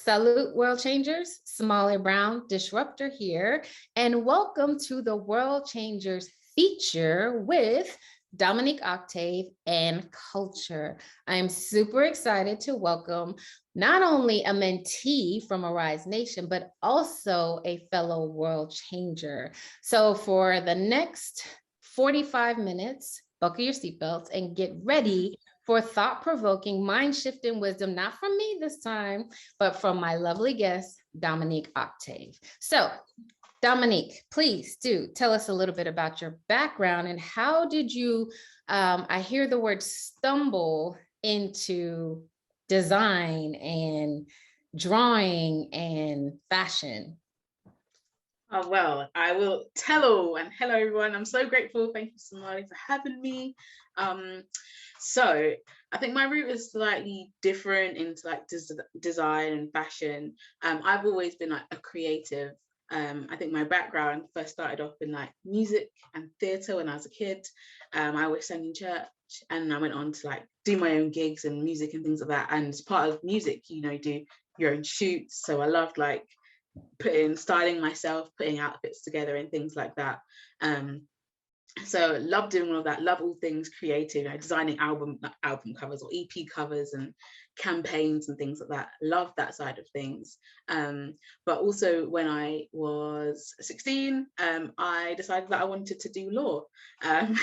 Salute World Changers, Smalley Brown Disruptor here, and welcome to the World ChangHers feature with Dominique Octave and CUL-TURE. I'm super excited to welcome not only a mentee from Arise Nation, but also a fellow world changer. So for the next 45 minutes, buckle your seatbelts and get ready for thought-provoking, mind-shifting wisdom, not from me this time, but from my lovely guest, Dominique Octave. So, Dominique, please do tell us a little bit about your background and how did you, I hear the word stumble into design and drawing and fashion. Oh, well, I will tell all, and hello everyone. I'm so grateful. Thank you, Somali, for having me. So I think my route is slightly different into like design and fashion. I've always been like a creative. I think my background first started off in like music and theatre when I was a kid. I always sang in church, and I went on to like do my own gigs and music and things like that. And as part of music, you know, you do your own shoots. So I loved like styling myself, putting outfits together and things like that. So love doing all of that, love all things creative, you know, designing album covers or EP covers and campaigns and things like that. Love that side of things. But also when I was 16, I decided that I wanted to do law.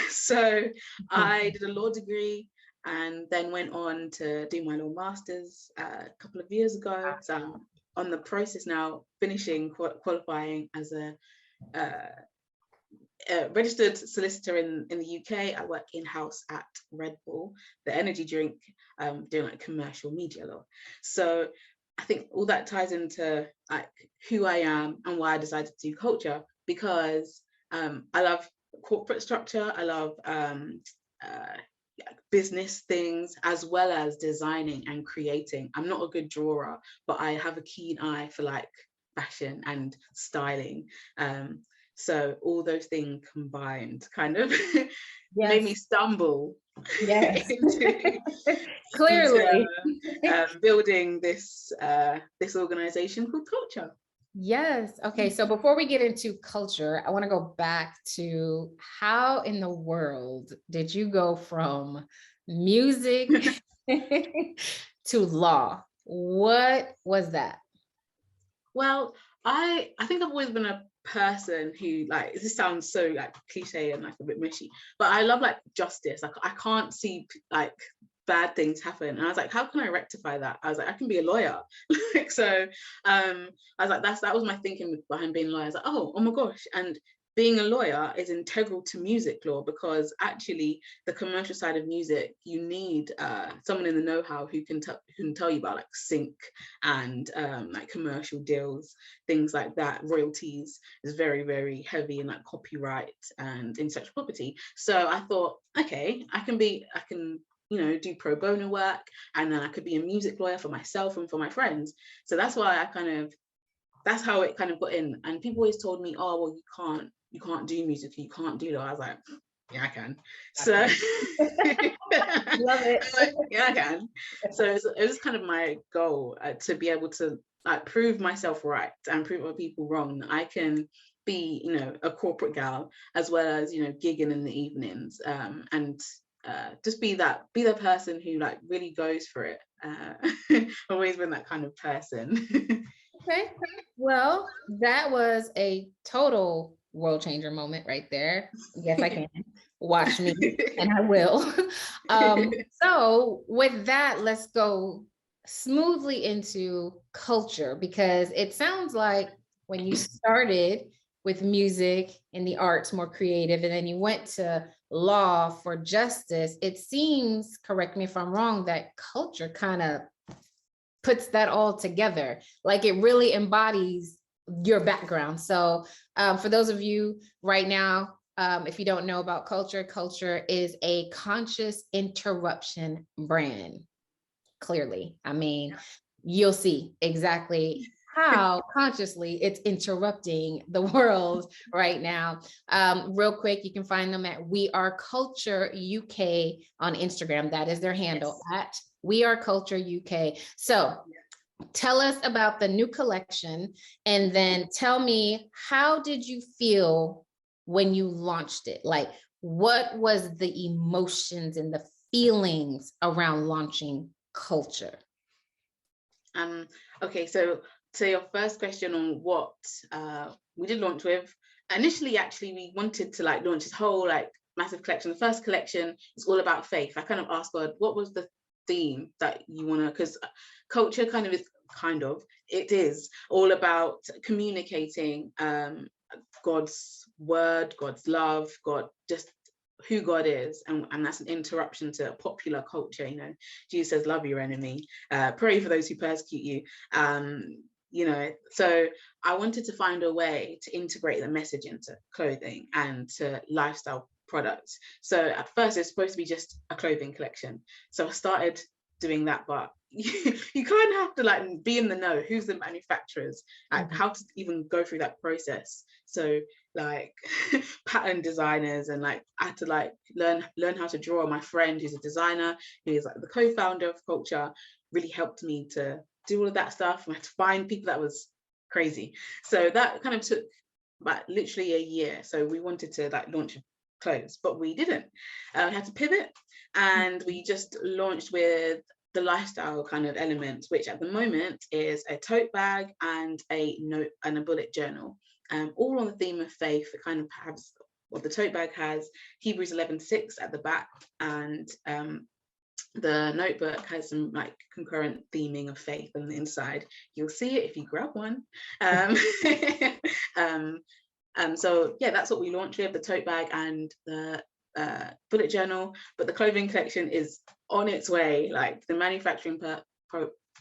So I did a law degree and then went on to do my law master's a couple of years ago. So I'm on the process now, finishing qualifying as a registered solicitor in the UK. I work in-house at Red Bull, the energy drink, doing like commercial media law. So I think all that ties into like who I am and why I decided to do CUL-TURE, because I love corporate structure. I love business things as well as designing and creating. I'm not a good drawer, but I have a keen eye for like fashion and styling. So all those things combined kind of made me stumble into Clearly building this organization called CUL-TURE. Yes. Okay. So before we get into CUL-TURE, I want to go back to how in the world did you go from music to law? What was that? Well, I think I've always been a person who, like, this sounds so like cliche and like a bit mushy, but I love like justice. Like I can't see like bad things happen, and I was like, how can I rectify that? I was like, I can be a lawyer. Like, so I was like, that was my thinking behind being a lawyer. I was like, oh my gosh. And being a lawyer is integral to music law, because actually the commercial side of music, you need someone in the know-how who can tell you about like sync and like commercial deals, things like that. Royalties is very, very heavy in like copyright and intellectual property. So I thought, okay, I can you know, do pro bono work, and then I could be a music lawyer for myself and for my friends. So that's why that's how it kind of got in. And people always told me, oh, well, you can't do music, you can't do that. I was like, yeah, I can. So love it. Like, yeah, I can. So it was kind of my goal, to be able to like prove myself right and prove other people wrong. I can be, you know, a corporate gal as well as, you know, gigging in the evenings, and just be the person who like really goes for it. Always been that kind of person. Okay. Well, that was a total world changer moment right there. Yes, I can. Watch me, and I will. So with that, let's go smoothly into CUL-TURE, because it sounds like when you started with music and the arts, more creative, and then you went to law for justice, it seems, correct me if I'm wrong, that CUL-TURE kind of puts that all together. Like it really embodies your background. So for those of you right now, if you don't know about CUL-TURE, CUL-TURE is a conscious interruption brand. Clearly, I mean, you'll see exactly how consciously it's interrupting the world right now. Real quick, you can find them at We Are CUL-TURE UK on Instagram. That is their handle, at We Are CUL-TURE UK. So tell us about the new collection, and then tell me, how did you feel when you launched it? Like, what was the emotions and the feelings around launching CUL-TURE? Okay, so to your first question on what we did launch with, initially, actually, we wanted to like launch this whole like massive collection. The first collection is all about faith. I kind of asked God, what was the theme that you want to, because CUL-TURE it is all about communicating God's word, God's love, God, just who God is, and that's an interruption to popular culture. You know, Jesus says, love your enemy, pray for those who persecute you. You know, so I wanted to find a way to integrate the message into clothing and to lifestyle products. So at first it's supposed to be just a clothing collection. So I started doing that, but you kind of have to like be in the know, who's the manufacturers, like how to even go through that process. So like pattern designers, and like I had to like learn how to draw. My friend who's a designer, who's like the co-founder of CUL-TURE, really helped me to do all of that stuff. I had to find people. That was crazy. So that kind of took like literally a year. So we wanted to like launch clothes, but we didn't. We had to pivot, and we just launched with the lifestyle kind of elements, which at the moment is a tote bag and a note and a bullet journal, all on the theme of faith. It kind of has, well, the tote bag has Hebrews 11:6 at the back, and the notebook has some like concurrent theming of faith on the inside. You'll see it if you grab one. So yeah, that's what we launched with, the tote bag and the bullet journal. But the clothing collection is on its way. Like the manufacturing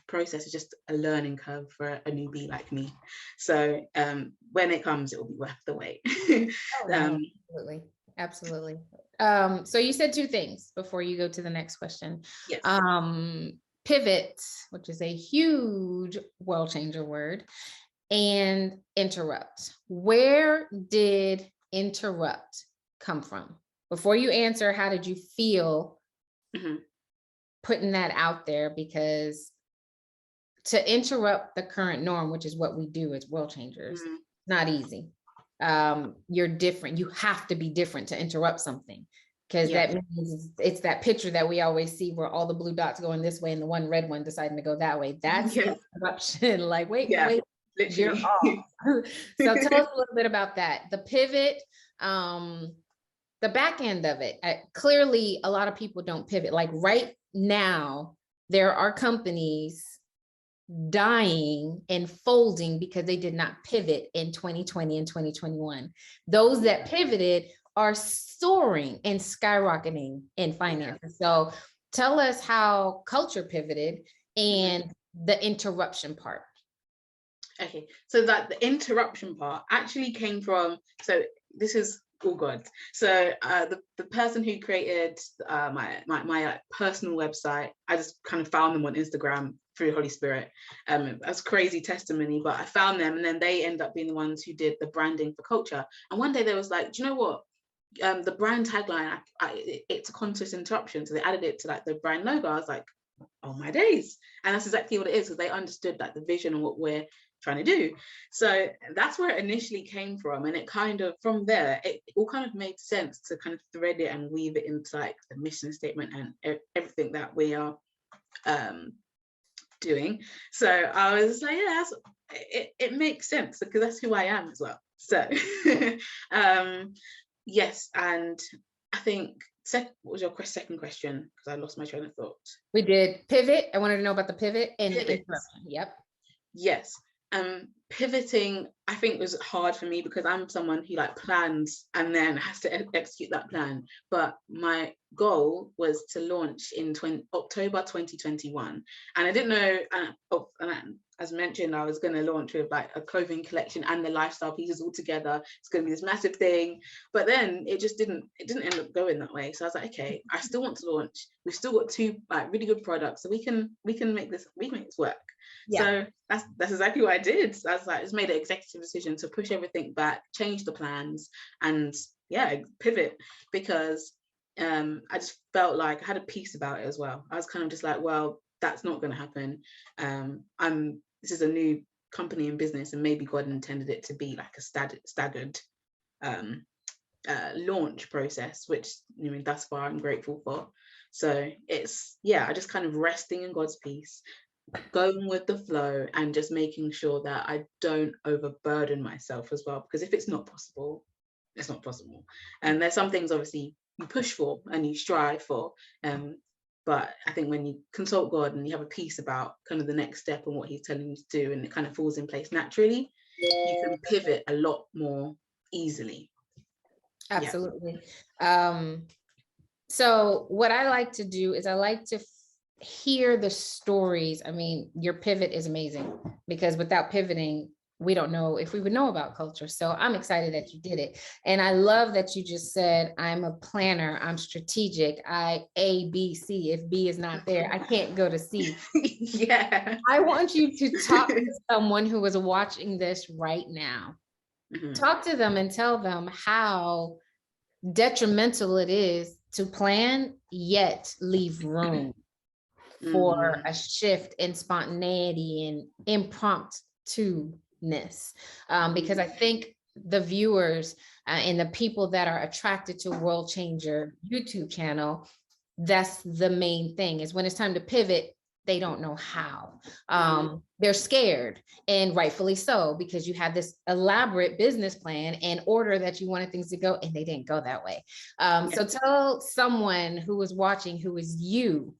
process is just a learning curve for a newbie like me. So when it comes, it will be worth the wait. Absolutely. So you said two things before you go to the next question. Yes. Pivot, which is a huge world changer word, and interrupt. Where did interrupt come from? Before you answer, how did you feel putting that out there? Because to interrupt the current norm, which is what we do as world changers, not easy. You're different. You have to be different to interrupt something, because that means it's that picture that we always see where all the blue dots going this way and the one red one deciding to go that way. That's interruption. Like, wait, literally. you're off. So tell us a little bit about that. The pivot, the back end of it. Clearly, a lot of people don't pivot. Like right now, there are companies dying and folding because they did not pivot in 2020 and 2021. Those that pivoted are soaring and skyrocketing in finances. So tell us how CUL-TURE pivoted and the interruption part. Okay, so that the interruption part actually came from, so this is all God. So the person who created my personal website, I just kind of found them on Instagram through Holy Spirit. That's crazy testimony, but I found them, and then they end up being the ones who did the branding for CUL-TURE. And one day they was like, do you know what? The brand tagline, it's a conscious interruption. So they added it to like the brand logo. I was like, oh my days. And that's exactly what it is, because they understood like the vision and what we're trying to do. So that's where it initially came from, and it kind of, from there, it all kind of made sense to kind of thread it and weave it into like the mission statement and everything that we are doing. So I was like, yeah, it makes sense, because that's who I am as well. So yes, and I think what was your second question? Because I lost my train of thought. We did pivot. I wanted to know about the pivot and the interruption. Yep. Yes. Pivoting, I think, was hard for me, because I'm someone who like plans and then has to execute that plan. But my goal was to launch in October 2021, and I didn't know. And as mentioned, I was going to launch with like a clothing collection and the lifestyle pieces all together. It's going to be this massive thing, but then it didn't end up going that way. So I was like, okay, I still want to launch. We've still got two like really good products, so we can make this work. Yeah. So that's exactly what I did. So I was like, I just made an executive decision to push everything back, change the plans, and pivot, because I just felt like I had a peace about it as well. I was kind of just like, well, that's not going to happen. This is a new company in business, and maybe God intended it to be like a staggered launch process, which thus far I'm grateful for. So it's, I just kind of resting in God's peace, going with the flow, and just making sure that I don't overburden myself as well, because if it's not possible, it's not possible. And there's some things obviously you push for and you strive for, but I think when you consult God and you have a peace about kind of the next step and what he's telling you to do, and it kind of falls in place naturally, you can pivot a lot more easily. Absolutely. So what I like to do is I like to hear the stories. I mean, your pivot is amazing, because without pivoting, we don't know if we would know about culture. So I'm excited that you did it. And I love that you just said, I'm a planner, I'm strategic, I A, B, C. If B is not there, I can't go to C. Yeah. I want you to talk to someone who is watching this right now. Talk to them and tell them how detrimental it is to plan yet leave room for a shift in spontaneity and impromptu-ness. Because I think the viewers and the people that are attracted to World ChangHer YouTube channel, that's the main thing, is when it's time to pivot, they don't know how. They're scared, and rightfully so, because you had this elaborate business plan and order that you wanted things to go, and they didn't go that way. So tell someone who is watching, who is you,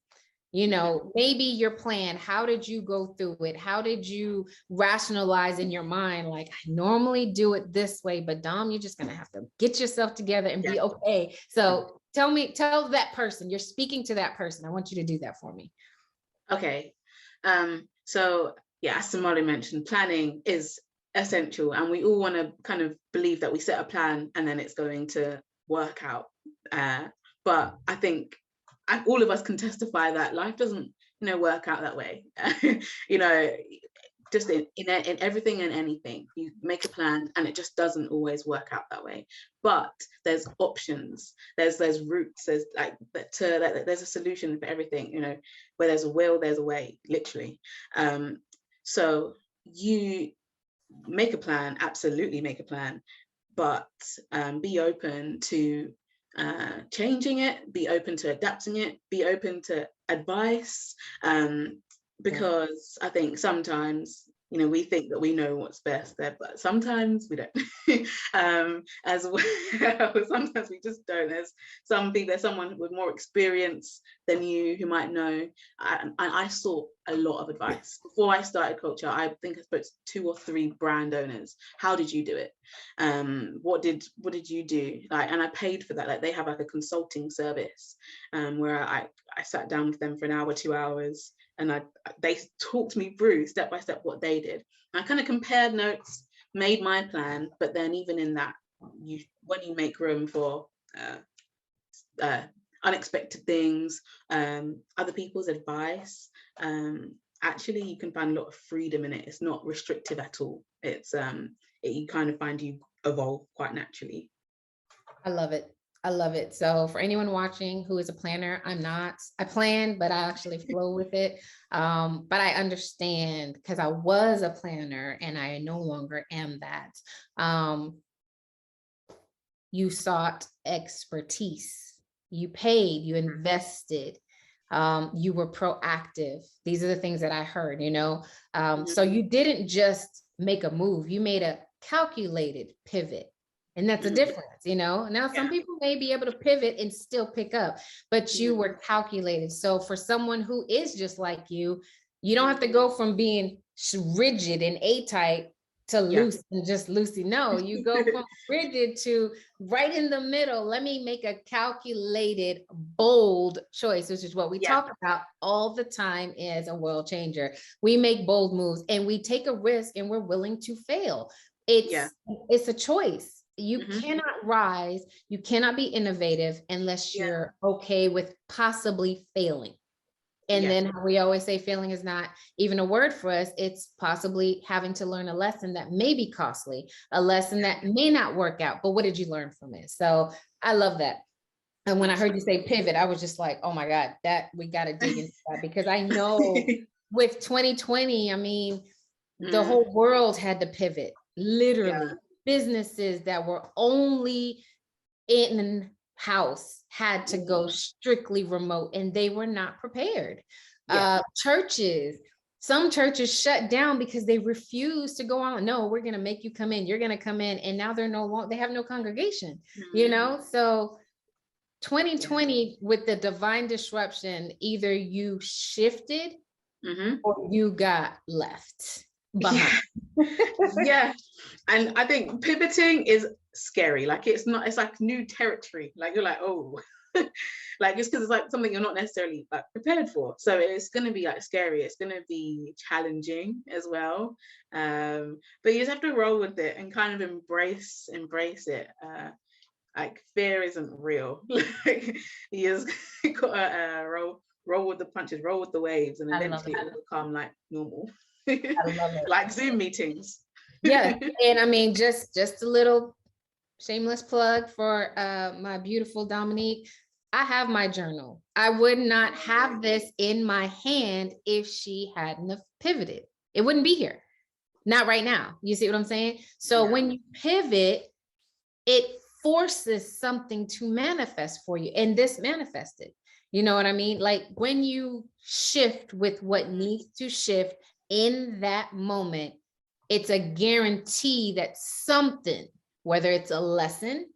maybe your plan, how did you go through it? How did you rationalize in your mind, like, I normally do it this way, but Dom, you're just gonna have to get yourself together and be okay. So tell that person, you're speaking to that person. I want you to do that for me. Okay. So as Somali mentioned, planning is essential, and we all want to kind of believe that we set a plan and then it's going to work out. But I think all of us can testify that life doesn't, work out that way. Just in everything and anything, you make a plan and it just doesn't always work out that way. But there's options, there's routes, there's there's a solution for everything. Where there's a will, there's a way, literally. So you make a plan, absolutely make a plan, but be open to changing it, be open to adapting it, be open to advice, because I think sometimes we think that we know what's best there, but sometimes we don't. As well, sometimes we just don't. There's someone with more experience than you who might know. I sought a lot of advice before I started CUL-TURE. I think I spoke to 2 or 3 brand owners. How did you do it? What did you do? And I paid for that. They have a consulting service where I sat down with them for an hour, 2 hours, and they talked me through step by step what they did. I kind of compared notes, made my plan, but then even in that, when you make room for unexpected things, other people's advice, actually you can find a lot of freedom in it. It's not restrictive at all. It's you kind of find you evolve quite naturally. I love it. I love it. So for anyone watching who is a planner, I'm not. I plan, but I actually flow with it. But I understand, because I was a planner and I no longer am that. You sought expertise. You paid, you invested, you were proactive. These are the things that I heard, So you didn't just make a move, you made a calculated pivot. And that's a difference, Now some people may be able to pivot and still pick up, but you were calculated. So for someone who is just like you don't have to go from being rigid and A-type to loose and just loosey. No, you go from rigid to right in the middle. Let me make a calculated, bold choice, which is what we talk about all the time as a World ChangHer. We make bold moves and we take a risk and we're willing to fail. It's a choice. You cannot rise, you cannot be innovative unless you're okay with possibly failing. And then we always say failing is not even a word for us. It's possibly having to learn a lesson that may be costly, a lesson that may not work out, but what did you learn from it? So I love that. And when I heard you say pivot, I was just like, oh my God, that we got to dig into that, because I know with 2020, I mean, the whole world had to pivot, literally. Yeah. Businesses that were only in house had to go strictly remote, and they were not prepared. Churches, some churches shut down because they refused to go on. No, we're going to make you come in. You're going to come in. And now they're no longer, they have no congregation, you know? So 2020 with the divine disruption, either you shifted or you got left behind. Yeah. And I think pivoting is scary. Like it's like new territory. Like you're like, oh, like it's because it's like something you're not necessarily like prepared for. So it's going to be like scary. It's going to be challenging as well. But you just have to roll with it and kind of embrace it. Like fear isn't real. Like you just gotta roll with the punches, roll with the waves, and eventually it will become like normal. I love it. Like Zoom meetings. Yeah. And I mean, just a little shameless plug for my beautiful Dominique. I have my journal. I would not have this in my hand if she hadn't have pivoted. It wouldn't be here. Not right now. You see what I'm saying? So when you pivot, it forces something to manifest for you. And this manifested. You know what I mean? Like when you shift with what needs to shift in that moment, it's a guarantee that something, whether it's a lesson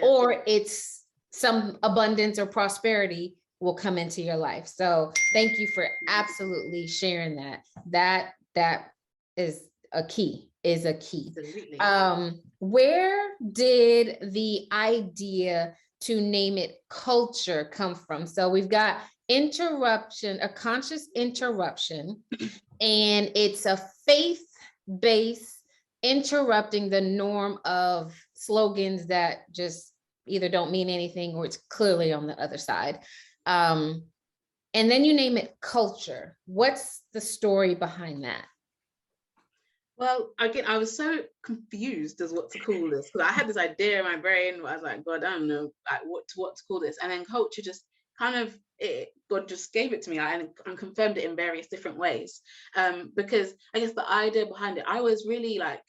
or it's some abundance or prosperity, will come into your life. So thank you for absolutely sharing that. That is a key. Absolutely. Where did the idea to name it culture come from? So we've got interruption, a conscious interruption, and it's a faith-based interrupting the norm of slogans that just either don't mean anything or it's clearly on the other side. And then you name it culture. What's the story behind that? Well, again, I was so confused as what to call this, because I had this idea in my brain. I was like, God, I don't know like what to call this. And then culture just kind of, God just gave it to me and confirmed it in various different ways. Because I guess the idea behind it, I was really like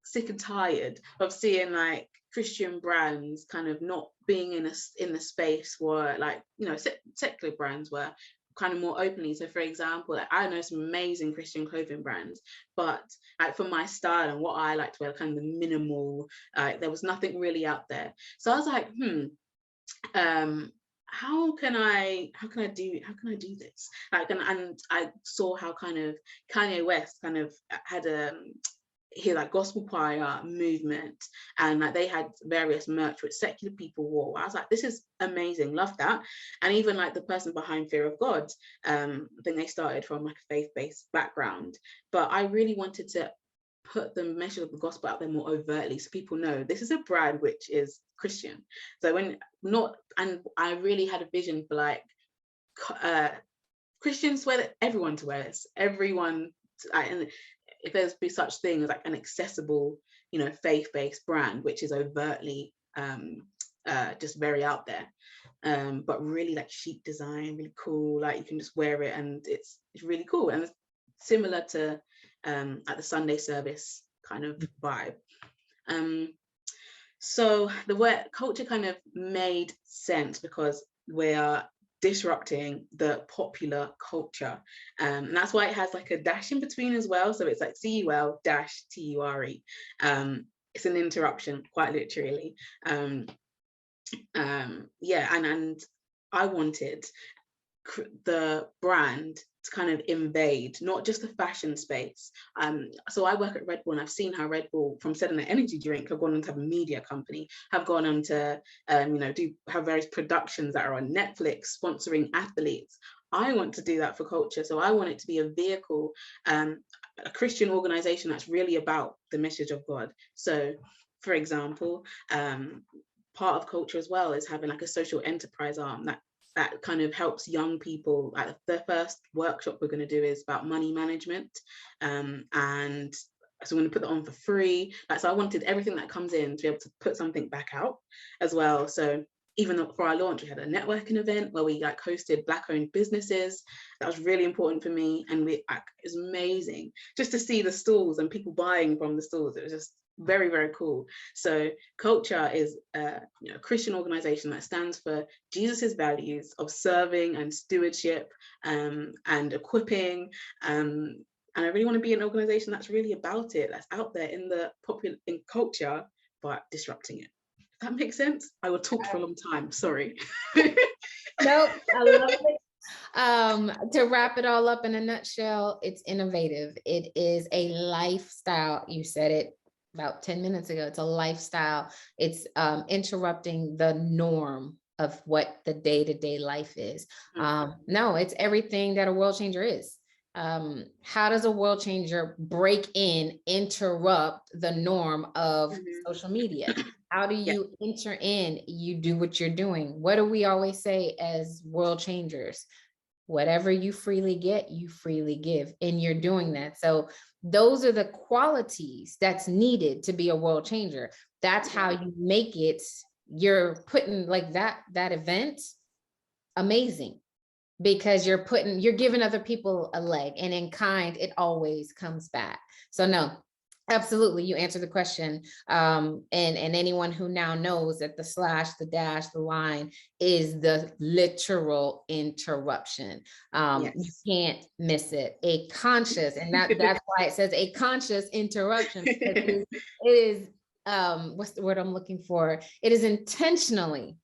sick and tired of seeing like Christian brands kind of not being in the space where like, you know, secular brands were kind of more openly. So for example, like I know some amazing Christian clothing brands, but like for my style and what I like to wear, kind of the minimal, there was nothing really out there. So I was like, how can I do this? Like, and I saw how kind of Kanye West kind of had here like gospel choir movement, and like they had various merch which secular people wore. I was like, this is amazing, love that. And even like the person behind Fear of God, I think they started from like a faith-based background, but I really wanted to put the message of the gospel out there more overtly so people know this is a brand which is Christian. So and I really had a vision for like Christians wear that, everyone to wear this, everyone, and if there's be such thing as like an accessible, you know, faith-based brand which is overtly just very out there, but really like chic design, really cool, like you can just wear it and it's really cool, and it's similar to at the Sunday service kind of vibe. So the word culture kind of made sense because we are disrupting the popular culture, and that's why it has like a dash in between as well, so it's like CUL-TURE. It's an interruption, quite literally. Yeah, and I wanted the brand to kind of invade not just the fashion space. So I work at Red Bull, and I've seen how Red Bull, from setting an energy drink, have gone on to have a media company, have gone on to you know, have various productions that are on Netflix sponsoring athletes. I want to do that for culture. So I want it to be a vehicle, a Christian organization that's really about the message of God. So for example, part of culture as well is having like a social enterprise arm that kind of helps young people. Like the first workshop we're going to do is about money management, and so we're going to put that on for free. Like, so I wanted everything that comes in to be able to put something back out as well. So even for our launch, we had a networking event where we like hosted Black-owned businesses. That was really important for me, and it was amazing just to see the stalls and people buying from the stalls. It was just very, very cool. So CUL-TURE is a Christian organization that stands for Jesus's values of serving and stewardship and equipping. And I really want to be an organization that's really about it, that's out there in the in culture, but disrupting it. Does that make sense? I will talk for a long time. Sorry. Nope, I love it. To wrap it all up in a nutshell, it's innovative. It is a lifestyle. You said it about 10 minutes ago. It's a lifestyle. It's interrupting the norm of what the day-to-day life is. No, it's everything that a world changer is. How does a world changer break in, interrupt the norm of social media? How do you enter in? You do what you're doing. What do we always say as world changers? Whatever you freely get, you freely give, and you're doing that. So those are the qualities that's needed to be a world changer. That's how you make it. You're putting like that event amazing, because you're giving other people a leg, and in kind, it always comes back. So no, absolutely, you answered the question. And anyone who now knows that the slash, the dash, the line is the literal interruption. You can't miss it. A conscious, and that's why it says a conscious interruption. It is what's the word I'm looking for? It is intentionally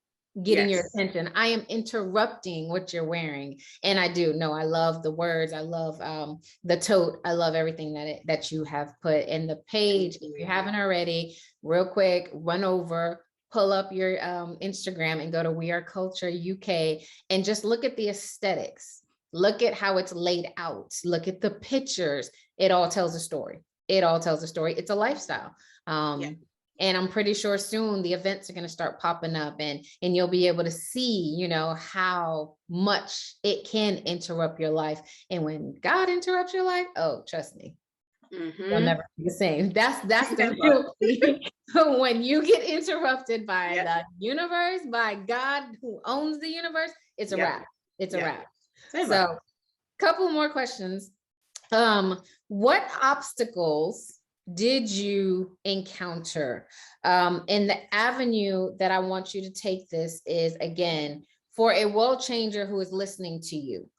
getting your attention. I am interrupting what you're wearing. And I do. No, I love the words. I love the tote. I love everything that you have put in the page. If you haven't already, real quick, run over, pull up your Instagram and go to We Are Culture UK and just look at the aesthetics. Look at how it's laid out. Look at the pictures. It all tells a story. It all tells a story. It's a lifestyle. And I'm pretty sure soon the events are going to start popping up, and you'll be able to see, you know, how much it can interrupt your life. And when God interrupts your life, oh, trust me, you'll never be the same. That's the real thing. So when you get interrupted by the universe, by God who owns the universe, it's a wrap. It's a wrap. So, couple more questions. What obstacles did you encounter? And the avenue that I want you to take this is, again, for a world changer who is listening to you,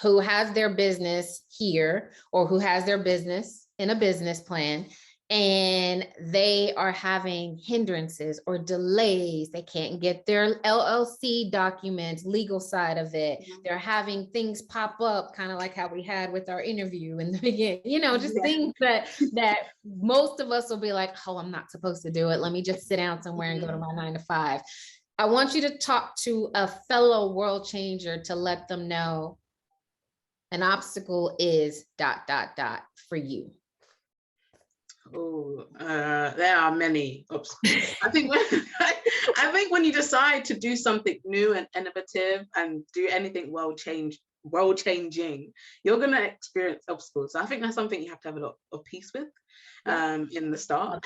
who has their business here, or who has their business in a business plan, and they are having hindrances or delays. They can't get their LLC documents, legal side of it. They're having things pop up, kind of like how we had with our interview in the beginning, you know, just things that most of us will be like, oh, I'm not supposed to do it. Let me just sit down somewhere and go to my 9 to 5. I want you to talk to a fellow world changer to let them know an obstacle is ... for you. Oh, there are many obstacles. I think when you decide to do something new and innovative and do anything world changing, you're gonna experience obstacles. So I think that's something you have to have a lot of peace with in the start.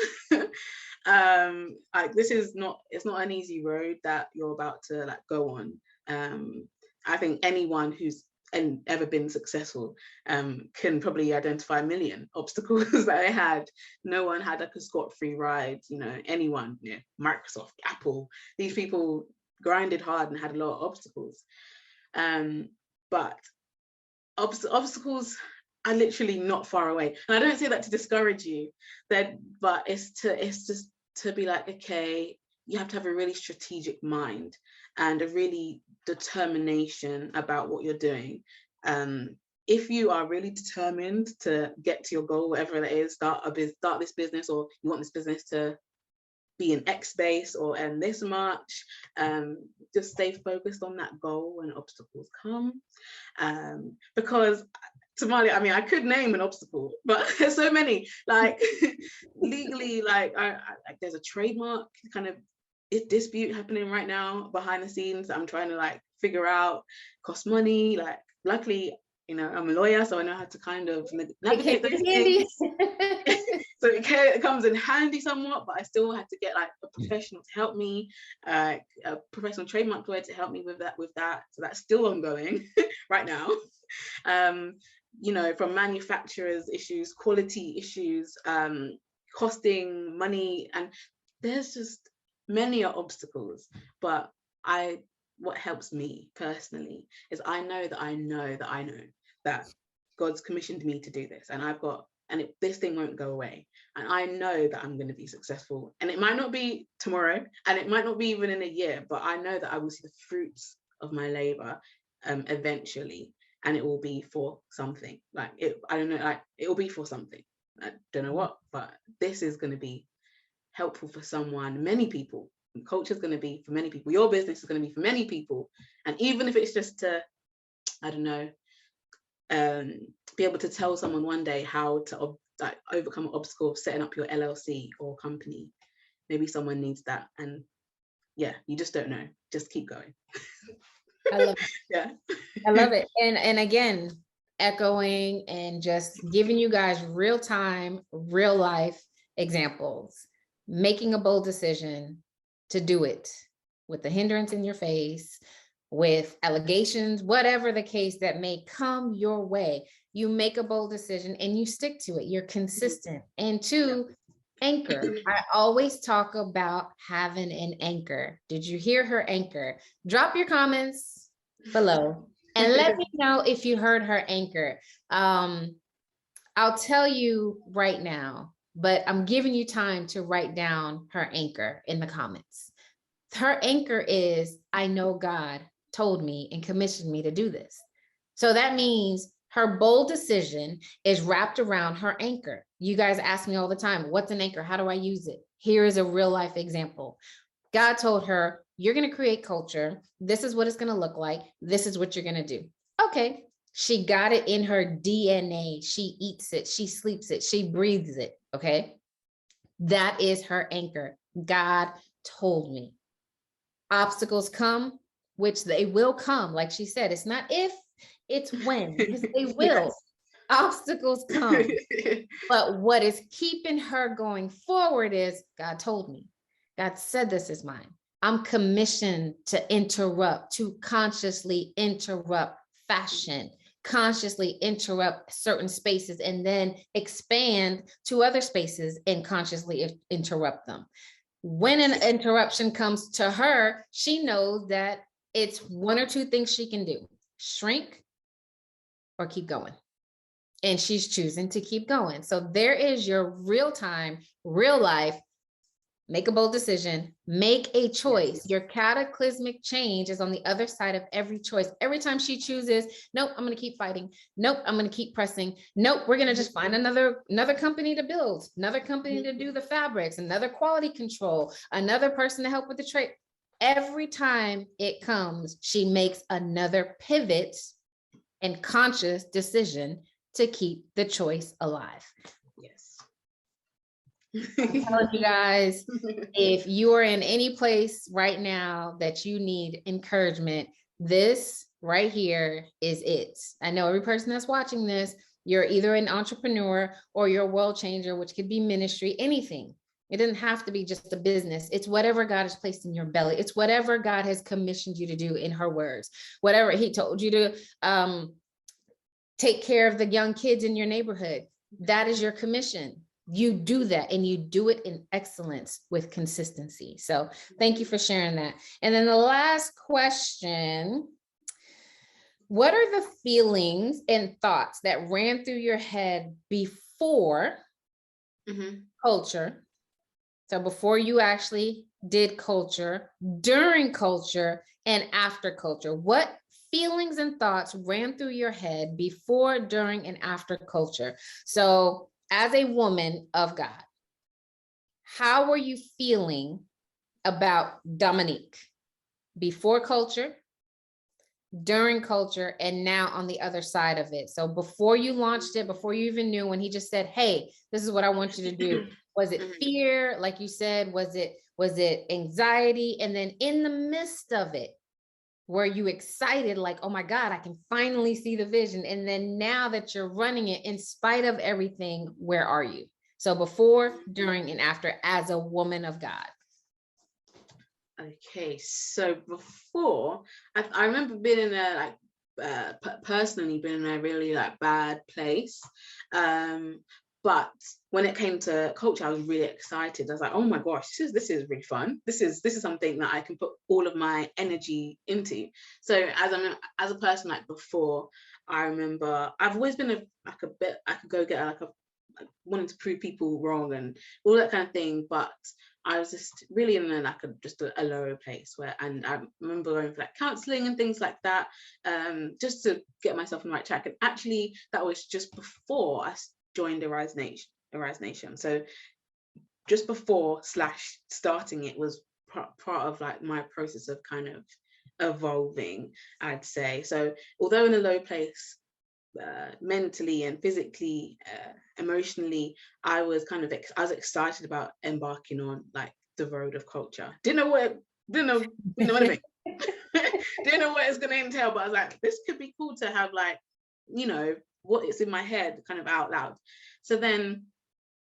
It's not an easy road that you're about to like go on. I think anyone who's ever been successful can probably identify a million obstacles that I had. No one had like a scot-free ride, you know, anyone, you know, Microsoft, Apple, these people grinded hard and had a lot of obstacles. But obstacles are literally not far away. And I don't say that to discourage you, but it's just to be like, okay, you have to have a really strategic mind and a really determination about what you're doing. If you are really determined to get to your goal, whatever that is, start this business, or you want this business to be in X space or earn this much, just stay focused on that goal when obstacles come. Because Tamale, I mean, I could name an obstacle, but there's so many. Like legally, like there's a trademark kind of dispute happening right now behind the scenes that I'm trying to like figure out. Cost money. Like luckily, You know, I'm a lawyer, so I know how to kind of navigate those things. So it comes in handy somewhat, but I still had to get like a professional to help me, a professional trademark lawyer to help me with that. So that's still ongoing right now. You know, from manufacturers issues, quality issues, costing money, and there's just many obstacles. But what helps me personally is I know that God's commissioned me to do this, and this thing won't go away, and I know that I'm going to be successful, and it might not be tomorrow, and it might not be even in a year, but I know that I will see the fruits of my labor eventually, and it will be for something. Like I don't know, like it will be for something. I don't know what, but this is going to be helpful for someone, many people. Culture is going to be for many people. Your business is going to be for many people, and even if it's just to, I don't know, be able to tell someone one day how to overcome an obstacle of setting up your LLC or company. Maybe someone needs that, and yeah, you just don't know. Just keep going. I love it. Yeah, I love it. And again, echoing and just giving you guys real time, real life examples, making a bold decision to do it with the hindrance in your face, with allegations, whatever the case that may come your way. You make a bold decision and you stick to it. You're consistent. And two, anchor. I always talk about having an anchor. Did you hear her anchor? Drop your comments below and let me know if you heard her anchor. I'll tell you right now, but I'm giving you time to write down her anchor in the comments. Her anchor is, I know God told me and commissioned me to do this. So that means her bold decision is wrapped around her anchor. You guys ask me all the time, what's an anchor? How do I use it? Here is a real life example. God told her, you're going to create culture. This is what it's going to look like. This is what you're going to do. Okay. She got it in her DNA. She eats it. She sleeps it. She breathes it. Okay. That is her anchor. God told me. Obstacles come, which they will come. Like she said, it's not if, it's when, because they will. Yes. Obstacles come. But what is keeping her going forward is God told me. God said this is mine. I'm commissioned to interrupt, to consciously interrupt fashion, consciously interrupt certain spaces, and then expand to other spaces and consciously interrupt them. When an interruption comes to her, she knows that it's one or two things she can do: shrink or keep going. And she's choosing to keep going. So there is your real time, real life, make a bold decision, make a choice. Yes. Your cataclysmic change is on the other side of every choice. Every time she chooses, nope, I'm going to keep fighting. Nope, I'm going to keep pressing. Nope, we're going to just find another company to build, another company to do the fabrics, another quality control, another person to help with the trade. Every time it comes, she makes another pivot and conscious decision to keep the choice alive. Yes. I'm telling you guys, if you are in any place right now that you need encouragement, this right here is it. I know every person that's watching this, you're either an entrepreneur or you're a world changer, which could be ministry, anything. It doesn't have to be just a business. It's whatever God has placed in your belly. It's whatever God has commissioned you to do, in her words. Whatever he told you to take care of the young kids in your neighborhood, that is your commission. You do that, and you do it in excellence with consistency. So thank you for sharing that. And then the last question, what are the feelings and thoughts that ran through your head before CUL-TURE? So before you actually did CUL-TURE, during CUL-TURE, and after CUL-TURE, what feelings and thoughts ran through your head before, during, and after CUL-TURE? So as a woman of God, how were you feeling about Dominique before CUL-TURE, during CUL-TURE, and now on the other side of it? So before you launched it, before you even knew, when he just said, hey, this is what I want you to do, was it fear? Like you said, was it anxiety? And then in the midst of it, Were you excited, like, oh my God, I can finally see the vision? And then now that you're running it, in spite of everything, where are you? So before, during, and after, as a woman of God. Okay, so before, I remember being in a personally being in a really like bad place, but when it came to culture, I was really excited. I was like, oh my gosh, this is really fun. This is something that I can put all of my energy into. So as a person, like before, I remember I've always been I could go get like wanting to prove people wrong and all that kind of thing, but I was just really in a lower place and I remember going for like counseling and things like that, just to get myself on the right track. And actually, that was just before I joined Arise Nation. So just before / starting it was part of like my process of kind of evolving, I'd say. So although in a low place, mentally and physically, emotionally, I was excited about embarking on like the road of culture. Didn't know what anything. Didn't know what it's going to entail, but I was like, this could be cool to have like, what is in my head kind of out loud. So then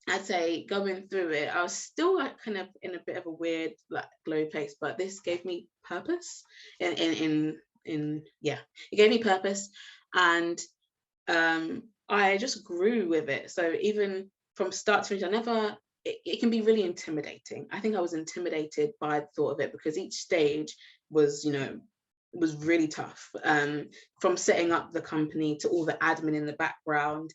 I'd say going through it, I was still like kind of in a bit of a weird like low place, but this gave me purpose. It gave me purpose, and I just grew with it. So even from start to finish, it can be really intimidating. I think I was intimidated by the thought of it because each stage was really tough. From setting up the company to all the admin in the background,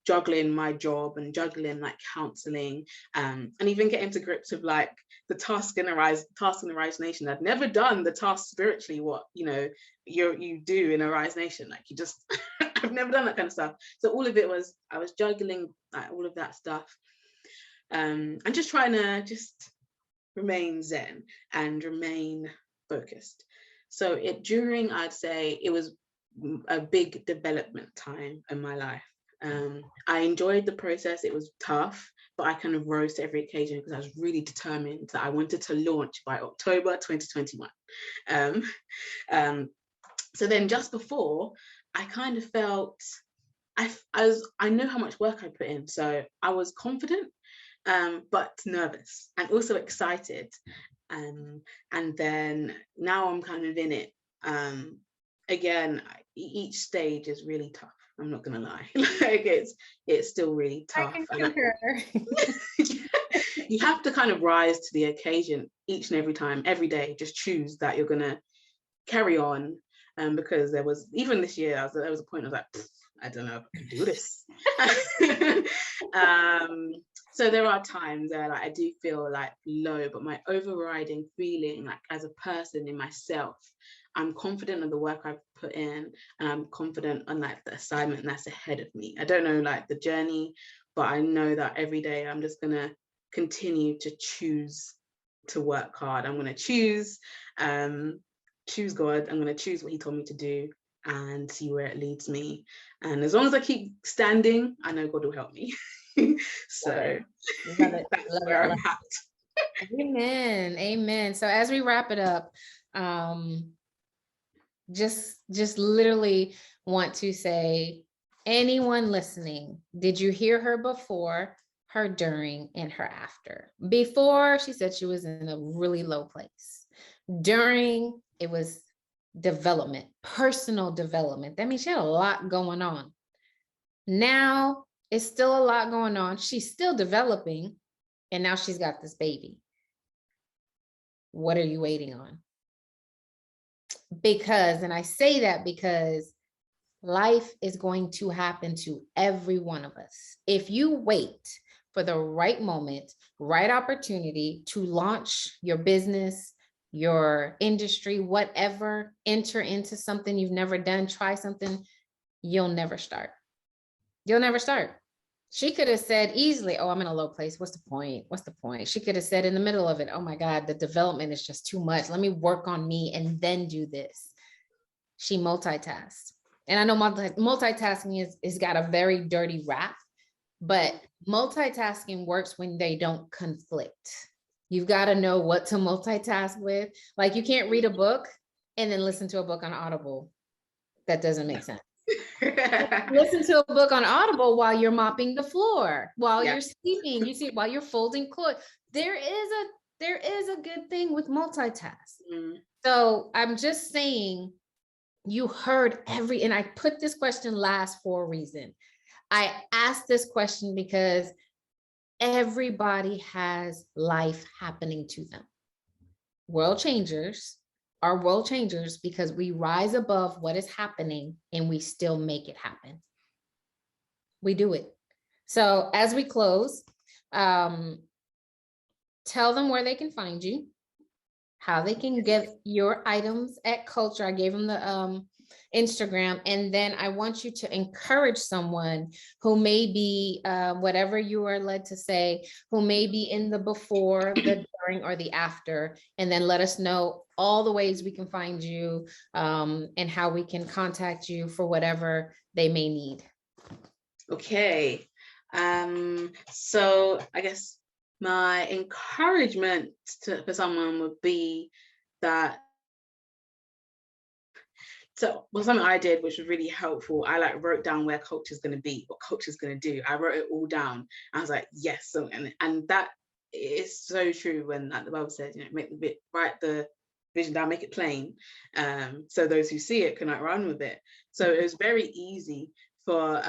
juggling my job and juggling like counseling, and even getting to grips with like the task in the Rise Nation. I'd never done the task spiritually, what you do in Arise Nation. Like you just I've never done that kind of stuff. So all of it was, I was juggling like all of that stuff, and just trying to just remain zen and remain focused. So I'd say it was a big development time in my life. I enjoyed the process. It was tough, but I kind of rose to every occasion because I was really determined that I wanted to launch by October 2021. So then just before, I kind of felt, I know how much work I put in. So I was confident, but nervous and also excited. And then now I'm kind of in it. Again, each stage is really tough. I'm not gonna lie. Like it's still really tough. I can concur. You have to kind of rise to the occasion each and every time, every day. Just choose that you're gonna carry on. Because there was, even this year, there was a point I was like, I don't know if I can do this. So there are times where like I do feel like low, but my overriding feeling, like as a person in myself, I'm confident of the work I've put in, and I'm confident on like the assignment that's ahead of me. I don't know like the journey, but I know that every day I'm just gonna continue to choose to work hard. I'm gonna choose God. I'm going to choose what he told me to do and see where it leads me. And as long as I keep standing, I know God will help me. So that's where I'm at. Amen. So as we wrap it up, just literally want to say, anyone listening, did you hear her before, her during, and her after? Before, she said she was in a really low place. During, it was development, personal development. That means she had a lot going on. Now it's still a lot going on. She's still developing, and now she's got this baby. What are you waiting on? Because, and I say that because life is going to happen to every one of us. If you wait for the right moment, right opportunity to launch your business, your industry, whatever, enter into something you've never done, try something, you'll never start. You'll never start. She could have said easily, oh, I'm in a low place. What's the point? What's the point? She could have said in the middle of it, oh my God, the development is just too much. Let me work on me and then do this. She multitasked. And I know multitasking is got a very dirty rap, but multitasking works when they don't conflict. You've got to know what to multitask with. Like you can't read a book and then listen to a book on Audible. That doesn't make sense. Listen to a book on Audible while you're mopping the floor, while you're sleeping, you see, while you're folding clothes. There is a good thing with multitask. So I'm just saying, you heard and I put this question last for a reason. I asked this question because everybody has life happening to them. World changers are world changers because we rise above what is happening and we still make it happen. We do it. So as we close, tell them where they can find you, how they can get your items at CUL-TURE. I gave them the Instagram, and then I want you to encourage someone who may be, whatever you are led to say, who may be in the before, the during, or the after, and then let us know all the ways we can find you, and how we can contact you for whatever they may need. Okay, so I guess my encouragement for someone would be that, something I did which was really helpful, I wrote down where CUL-TURE is going to be, what CUL-TURE is going to do. I wrote it all down. I was like, yes. So, and that is so true when, like the Bible says, write the vision down, make it plain, so those who see it can run with it. So it was very easy for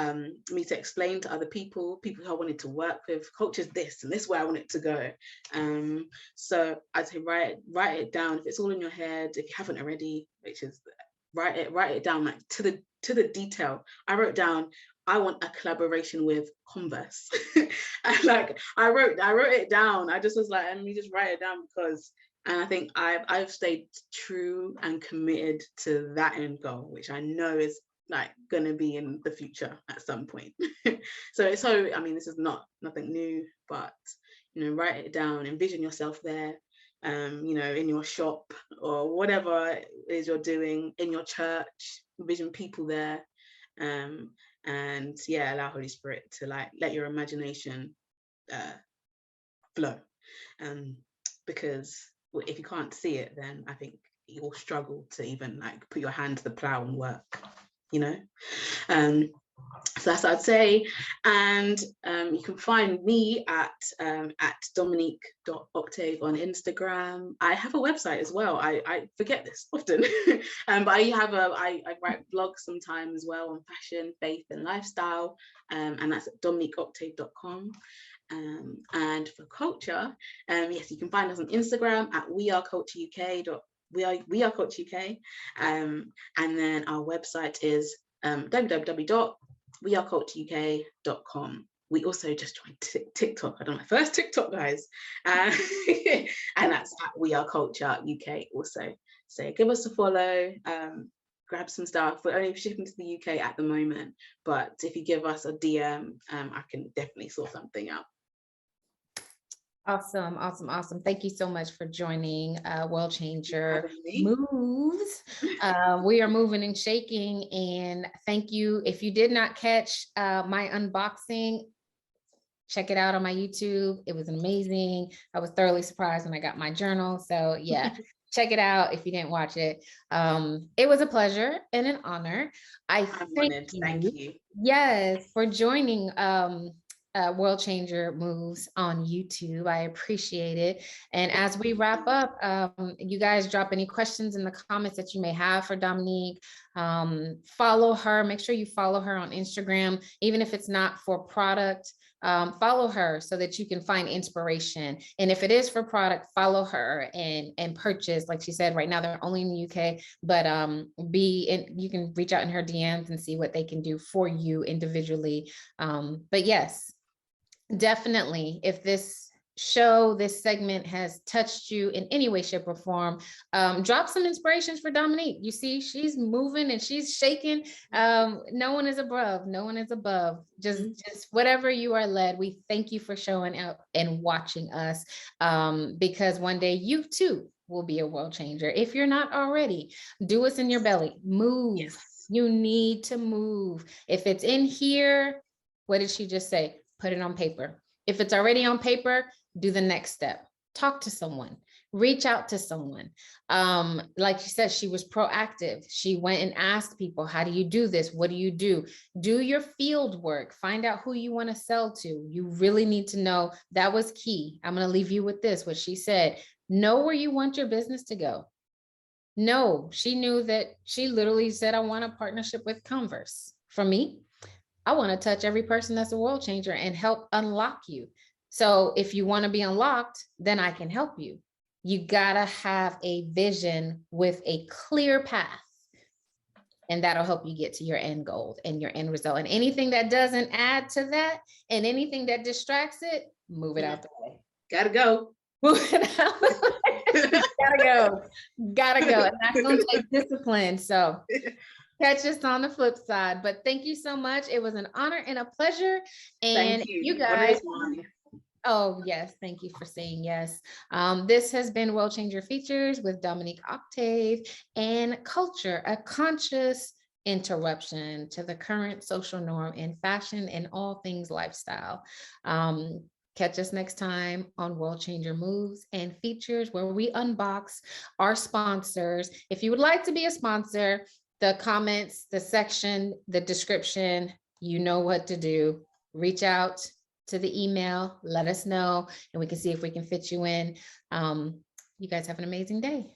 me to explain to other people who I wanted to work with, CUL-TURE is this, and this is where I want it to go. So I'd say write it down. If it's all in your head, if you haven't already, which is write it down, to the detail. I wrote down, I want a collaboration with Converse. And I wrote it down. I just was like, let me just write it down, because, and I think I've stayed true and committed to that end goal, which I know is gonna be in the future at some point. So I mean, this is nothing new, but write it down, envision yourself there, in your shop or whatever it is you're doing, in your church, envision people there, and allow Holy Spirit to let your imagination flow, because if you can't see it, then I think you'll struggle to even put your hand to the plow and work. So that's what I'd say. And you can find me at Dominique.Octave on Instagram. I have a website as well. I forget this often, but I write blogs sometimes as well on fashion, faith, and lifestyle, and that's at DominiqueOctave.com. And for CUL-TURE, yes, you can find us on Instagram at wearecultureuk. We are CUL-TURE UK, and then our website is www.wearecultureuk.com. We also just joined TikTok. I don't know, first TikTok, guys, and that's at We Are CUL-TURE UK also. So give us a follow, grab some stuff. We're only shipping to the UK at the moment, but if you give us a DM, I can definitely sort something out. Awesome. Thank you so much for joining World ChangHer Moves. We are moving and shaking, and thank you. If you did not catch my unboxing, check it out on my YouTube. It was amazing. I was thoroughly surprised when I got my journal. So yeah, check it out if you didn't watch it. It was a pleasure and an honor. Thank you. Yes, for joining World ChangHer Moves on YouTube. I appreciate it. And as we wrap up, you guys drop any questions in the comments that you may have for Dominique. Follow her. Make sure you follow her on Instagram, even if it's not for product. Follow her so that you can find inspiration. And if it is for product, follow her and purchase. Like she said, right now they're only in the UK, but you can reach out in her DMs and see what they can do for you individually. But yes, definitely, if this segment has touched you in any way, shape, or form, drop some inspirations for Dominique. You see, she's moving and she's shaking. No one is above. Just whatever you are led. We thank you for showing up and watching us, because one day you too will be a world changer. If you're not already, do what's in your belly. Move. Yes. You need to move. If it's in here, what did she just say? Put it on paper. If it's already on paper, do the next step. talk to someone, reach out to someone. Like you said, she was proactive. She went and asked people, how do you do this? What do you do? Do your field work, find out who you want to sell to. You really need to know. That was key. I'm going to leave you with this, what she said, know where you want your business to go. No, she knew that. She literally said, I want a partnership with Converse. For me, I want to touch every person that's a world changer and help unlock you. So if you want to be unlocked, then I can help you. You gotta have a vision with a clear path, and that'll help you get to your end goal and your end result. And anything that doesn't add to that and anything that distracts it, move it out the way. Gotta go. Move it out the way. Gotta go. And that's gonna take discipline. So catch us on the flip side. But thank you so much. It was an honor and a pleasure. And thank you. You guys. Oh, yes. Thank you for saying yes. This has been World ChangHer Features with Dominique Octave and CUL-TURE, a conscious interruption to the current social norm in fashion and all things lifestyle. Catch us next time on World ChangHer Moves and Features, where we unbox our sponsors. If you would like to be a sponsor, the comments, the section, the description, you know what to do. Reach out to the email, let us know, and we can see if we can fit you in. You guys have an amazing day.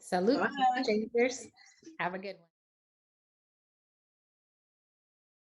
Salute. Have a good one.